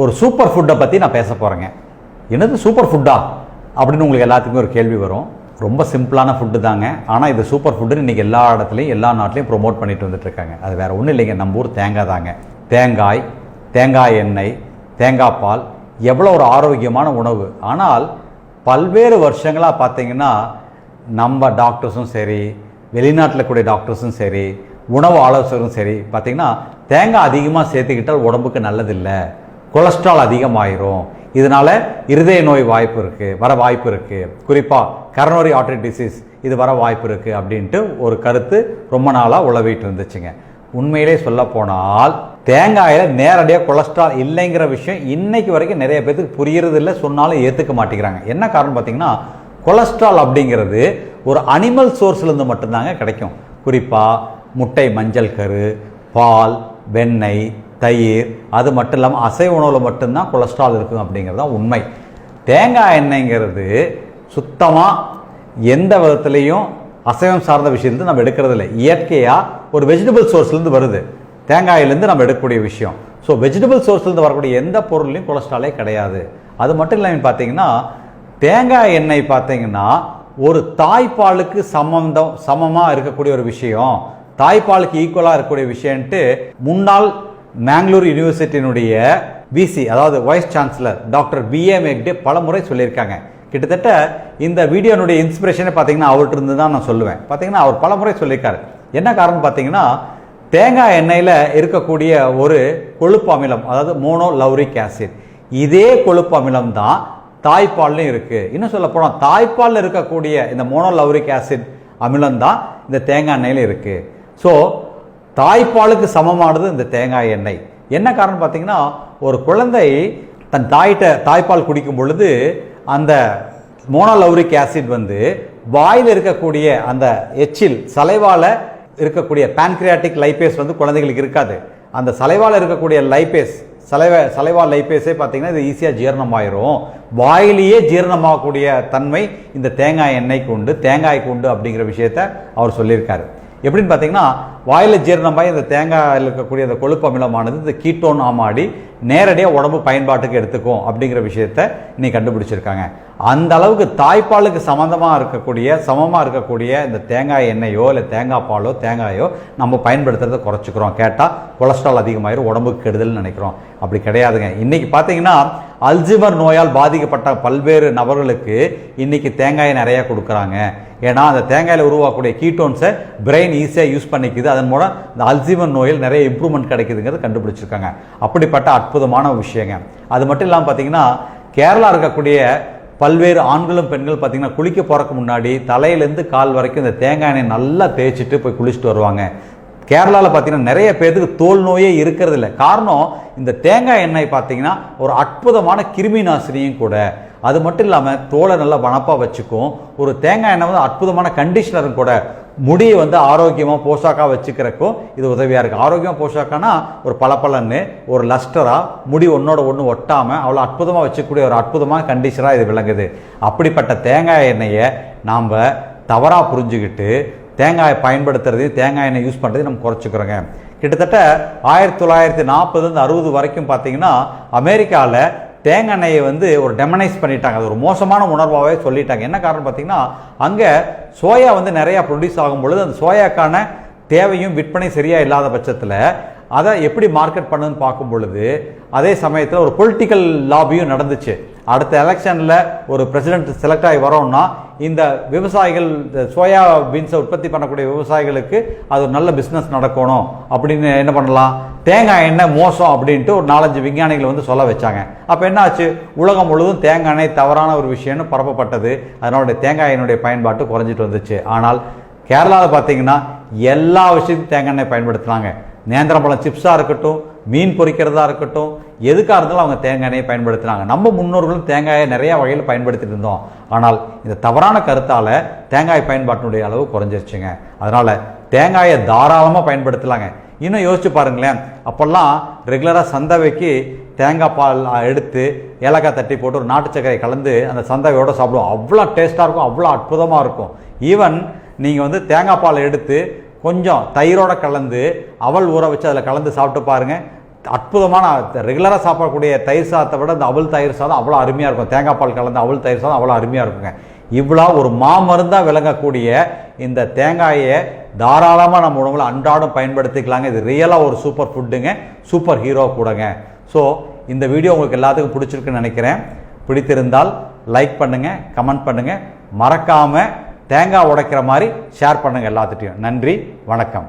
ஒரு சூப்பர் ஃபுட்டை பற்றி நான் பேச போகிறேங்க. என்னது சூப்பர் ஃபுட்டா அப்படின்னு உங்களுக்கு எல்லாத்துக்குமே ஒரு கேள்வி வரும். ரொம்ப சிம்பிளான ஃபுட்டு தாங்க. ஆனால் இது சூப்பர் ஃபுட்டுன்னு இன்றைக்கி எல்லா இடத்துலையும் எல்லா நாட்டிலையும் ப்ரொமோட் பண்ணிட்டு வந்துட்டுருக்காங்க. அது வேறு ஒன்றும் இல்லைங்க, நம்ம ஊர் தேங்காய் தாங்க. தேங்காய், தேங்காய் எண்ணெய், தேங்காய் பால் எவ்வளோ ஒரு ஆரோக்கியமான உணவு. ஆனால் பல்வேறு வருஷங்களாக பார்த்தீங்கன்னா நம்ம டாக்டர்ஸும் சரி, வெளிநாட்டில் கூடிய டாக்டர்ஸும் சரி, உணவு ஆலோசகரும் சரி பார்த்தீங்கன்னா தேங்காய் அதிகமாக சேர்த்துக்கிட்டால் உடம்புக்கு நல்லதில்லை, கொலஸ்ட்ரால் அதிகமாயிரும், இதனால் இருதய நோய் வர வாய்ப்பு இருக்குது, குறிப்பாக கரோனரி ஆர்டரி டிசீஸ் இது வர வாய்ப்பு இருக்குது அப்படின்ட்டு ஒரு கருத்து ரொம்ப நாளாக உழவிட்டு இருந்துச்சுங்க. உண்மையிலே சொல்ல போனால் தேங்காயில் நேரடியாக கொலஸ்ட்ரால் இல்லைங்கிற விஷயம் இன்னைக்கு வரைக்கும் நிறைய பேருக்கு புரியறது இல்லை, சொன்னாலும் ஏற்றுக்க மாட்டேங்கிறாங்க. என்ன காரணம் பார்த்தீங்கன்னா கொலஸ்ட்ரால் அப்படிங்கிறது ஒரு அனிமல் சோர்ஸ்லேருந்து மட்டும்தாங்க கிடைக்கும். குறிப்பாக முட்டை, மஞ்சள் கரு, பால், வெண்ணெய், தயிர், அது மட்டும் இல்லாமல் அசைவ உணவில் மட்டும்தான் கொலஸ்ட்ரால் இருக்கும் அப்படிங்கிறது தான் உண்மை. தேங்காய் எண்ணெய்ங்கிறது சுத்தமாக எந்த விதத்துலேயும் அசைவம் சார்ந்த விஷயத்துலேருந்து நம்ம எடுக்கிறது இல்லை. இயற்கையாக ஒரு வெஜிடபிள் சோர்ஸ்லேருந்து வருது, தேங்காயிலேருந்து நம்ம எடுக்கக்கூடிய விஷயம். ஸோ வெஜிடபிள் சோர்ஸ்லேருந்து வரக்கூடிய எந்த பொருள்லையும் கொலஸ்ட்ராலே கிடையாது. அது மட்டும் இல்லாமல் பார்த்தீங்கன்னா தேங்காய் எண்ணெய் பார்த்தீங்கன்னா ஒரு தாய்ப்பாலுக்கு சமமாக இருக்கக்கூடிய ஒரு விஷயம், தாய்ப்பாலுக்கு ஈக்குவலாக இருக்கக்கூடிய விஷயம்ட்டு முன்னாள் மேங்களூர் யூனிவர்சிட்டியினுடைய விசி, அதாவது வைஸ் சான்சலர் டாக்டர் B.A. மேக்டே பல முறை சொல்லியிருக்காங்க. கிட்டத்தட்ட இந்த வீடியோனுடைய இன்ஸ்பிரேஷனே பார்த்தீங்கன்னா அவர்கிட்ட இருந்து தான் நான் சொல்லுவேன். பார்த்தீங்கன்னா அவர் பல முறை சொல்லியிருக்காரு. என்ன காரணம் பார்த்தீங்கன்னா தேங்காய் எண்ணெயில் இருக்கக்கூடிய ஒரு கொழுப்பு அமிலம், அதாவது மோனோலௌரிக் ஆசிட், இதே கொழுப்பு அமிலம் தான் தாய்ப்பால்லையும் இருக்குது. இன்னும் சொல்ல போனால் தாய்ப்பாலில் இருக்கக்கூடிய இந்த மோனோலௌரிக் ஆசிட் அமிலம் தான் இந்த தேங்காய் எண்ணெயில் இருக்குது. ஸோ தாய்ப்பாலுக்கு சமமானது இந்த தேங்காய் எண்ணெய். என்ன காரணம் பார்த்தீங்கன்னா ஒரு குழந்தை தன் தாய்ப்பால் குடிக்கும் பொழுது அந்த மோனோலௌரிக் ஆசிட் வாயில் இருக்கக்கூடிய அந்த எச்சில் சலைவால இருக்கக்கூடிய பான்கிரியாட்டிக் லைபேஸ் குழந்தைகளுக்கு இருக்காது. அந்த சலைவால இருக்கக்கூடிய லைபேஸ், சலைவா லைபேஸே பார்த்தீங்கன்னா இது ஈஸியாக ஜீரணமாயிரும். வாயிலேயே ஜீரணமாகக்கூடிய தன்மை இந்த தேங்காய் எண்ணெய்க்கு உண்டு, தேங்காய்க்கு உண்டு அப்படிங்கிற விஷயத்த அவர் சொல்லியிருக்காரு. எப்படின்னு பார்த்தீங்கன்னா வாயில் ஜீரணமாகி இந்த தேங்காயில் இருக்கக்கூடிய அந்த கொழுப்பு அமிலமானது இந்த கீட்டோன் ஆமாடி நேரடியாக உடம்பு பயன்பாட்டுக்கு எடுத்துக்கும் அப்படிங்கிற விஷயத்த இன்னைக்கு கண்டுபிடிச்சிருக்காங்க. அந்த அளவுக்கு தாய்ப்பாலுக்கு சமமாக இருக்கக்கூடிய இந்த தேங்காய் எண்ணெயோ இல்லை தேங்காய் பாலோ தேங்காயோ நம்ம பயன்படுத்துறதை குறைச்சிக்கிறோம். கேட்டால் கொலஸ்ட்ரால் அதிகமாயிரும், உடம்புக்கு கெடுதல்னு நினைக்கிறோம். அப்படி கிடையாதுங்க. இன்னைக்கு பார்த்தீங்கன்னா அல்சைமர் நோயால் பாதிக்கப்பட்ட பல்வேறு நபர்களுக்கு இன்னைக்கு தேங்காயை நிறையா கொடுக்குறாங்க. ஏன்னா அந்த தேங்காயில் உருவாக்கக்கூடிய கீட்டோன்ஸை பிரெயின் ஈஸியாக யூஸ் பண்ணிக்குது. அதன் மூலம் இந்த அல்சைமர் நோயில் நிறைய இம்ப்ரூவ்மெண்ட் கிடைக்குதுங்கிறது கண்டுபிடிச்சிருக்காங்க. அப்படிப்பட்ட அற்புதமான விஷயங்க. அது மட்டும் இல்லாமல் பார்த்தீங்கன்னா கேரளா இருக்கக்கூடிய பல்வேறு ஆண்களும் பெண்கள் பார்த்தீங்கன்னா குளிக்க போகிறதுக்கு முன்னாடி தலையிலேருந்து கால் வரைக்கும் இந்த தேங்காய் எண்ணெய் நல்லா தேய்ச்சிட்டு போய் குளிச்சுட்டு வருவாங்க. கேரளாவில் பார்த்தீங்கன்னா நிறைய பேருக்கு தோல் நோயே இருக்கிறது இல்லை. காரணம் இந்த தேங்காய் எண்ணெய் பார்த்தீங்கன்னா ஒரு அற்புதமான கிருமி நாசினியும் கூட. அது மட்டும் இல்லாமல் தோலை நல்லா வனப்பாக வச்சுக்கும். ஒரு தேங்காய் எண்ணெய் அற்புதமான கண்டிஷனரும் கூட. முடியை ஆரோக்கியமாக போஷாக்காக வச்சுக்கிறக்கும் இது உதவியாக இருக்குது. ஆரோக்கியமாக போஷாக்கானா ஒரு பளபளன்னு ஒரு லஸ்டராக முடி ஒன்றோட ஒன்று ஒட்டாமல் அவ்வளோ அற்புதமாக வச்சுக்கூடிய ஒரு அற்புதமான கண்டிஷனராக இது விளங்குது. அப்படிப்பட்ட தேங்காய் எண்ணெயை நாம் தவறாக புரிஞ்சுக்கிட்டு தேங்காயை பயன்படுத்துறதையும் தேங்காய் எண்ணெய் யூஸ் பண்ணுறதையும் நம்ம குறைச்சிக்கிறோங்க. கிட்டத்தட்ட 1940 வரைக்கும் பார்த்தீங்கன்னா அமெரிக்காவில் தேங்காய் எண்ணெயை ஒரு டெமனைஸ் பண்ணிட்டாங்க. அது ஒரு மோசமான உணர்வாகவே சொல்லிட்டாங்க. என்ன காரணம் பார்த்தீங்கன்னா அங்கே சோயா நிறையா ப்ரொடியூஸ் ஆகும் பொழுது அந்த சோயாக்கான தேவையும் விற்பனை சரியாக இல்லாத பட்சத்தில் அதை எப்படி மார்க்கெட் பண்ணுன்னு பார்க்கும் பொழுது அதே சமயத்தில் ஒரு பொலிட்டிக்கல் லாபியும் நடந்துச்சு. அடுத்த எலெக்ஷனில் ஒரு பிரசிடென்ட் செலக்ட் ஆகி வரோம்னா இந்த விவசாயிகள் சோயா பீன்ஸை உற்பத்தி பண்ணக்கூடிய விவசாயிகளுக்கு அது ஒரு நல்ல பிஸ்னஸ் நடக்கணும் அப்படின்னு என்ன பண்ணலாம், தேங்காய் எண்ணெய் மோசம் அப்படின்ட்டு ஒரு 4-5 விஞ்ஞானிகள் சொல்ல வச்சாங்க. அப்போ என்ன ஆச்சு, உலகம் முழுவதும் தேங்காய் எண்ணெய் தவறான ஒரு விஷயம்னு பரப்பப்பட்டது. அதனுடைய தேங்காய் எண்ணெயுடைய பயன்பாட்டு குறைஞ்சிட்டு வந்துச்சு. ஆனால் கேரளாவில் பார்த்தீங்கன்னா எல்லா விஷயத்தையும் தேங்காய் எண்ணெய் பயன்படுத்துனாங்க. நேந்திரம்பழம் சிப்ஸாக இருக்கட்டும், மீன் பொரிக்கிறதா இருக்கட்டும், எதுக்காக இருந்தாலும் அவங்க தேங்காய் எண்ணெயை பயன்படுத்தினாங்க. நம்ம முன்னோர்களும் தேங்காயை நிறையா வகையில் பயன்படுத்திட்டு இருந்தோம். ஆனால் இந்த தவறான கருத்தால் தேங்காய் பயன்பாட்டினுடைய அளவு குறைஞ்சிருச்சுங்க. அதனால் தேங்காயை தாராளமாக பயன்படுத்தலாங்க. இன்னும் யோசிச்சு பாருங்களேன், அப்போல்லாம் ரெகுலராக சந்தவைக்கு தேங்காய் பால் எடுத்து ஏலக்காய் தட்டி போட்டு ஒரு நாட்டு சர்க்கரை கலந்து அந்த சந்தவையோடு சாப்பிடுவோம். அவ்வளோ டேஸ்ட்டாக இருக்கும், அவ்வளோ அற்புதமாக இருக்கும். ஈவன் நீங்கள் தேங்காய் பால் எடுத்து கொஞ்சம் தயிரோட கலந்து அவல் ஊற வச்சு அதில் கலந்து சாப்பிட்டு பாருங்கள், அற்புதமான ரெகுலராக சாப்பிடக்கூடிய தயிர் சாதத்தை விட இந்த அவல் தயிர் சாதம் அவ்வளோ அருமையாக இருக்கும். தேங்காய் பால் கலந்த அவல் தயிர் சாதம் அவ்வளோ அருமையாக இருக்குங்க. இவ்வளோ ஒரு மாமருந்தாக விளங்கக்கூடிய இந்த தேங்காயை தாராளமாக நம்ம உணவில் அன்றாடம் பயன்படுத்திக்கலாங்க. இது ரியலாக ஒரு சூப்பர் ஃபுட்டுங்க, சூப்பர் ஹீரோ கூடங்க. ஸோ இந்த வீடியோ உங்களுக்கு எல்லாத்துக்கும் பிடிச்சிருக்குன்னு நினைக்கிறேன். பிடித்திருந்தால் லைக் பண்ணுங்கள், கமெண்ட் பண்ணுங்கள், மறக்காமல் தேங்காய் உடைக்கிற மாதிரி ஷேர் பண்ணுங்கள் எல்லாத்துட்டையும். நன்றி, வணக்கம்.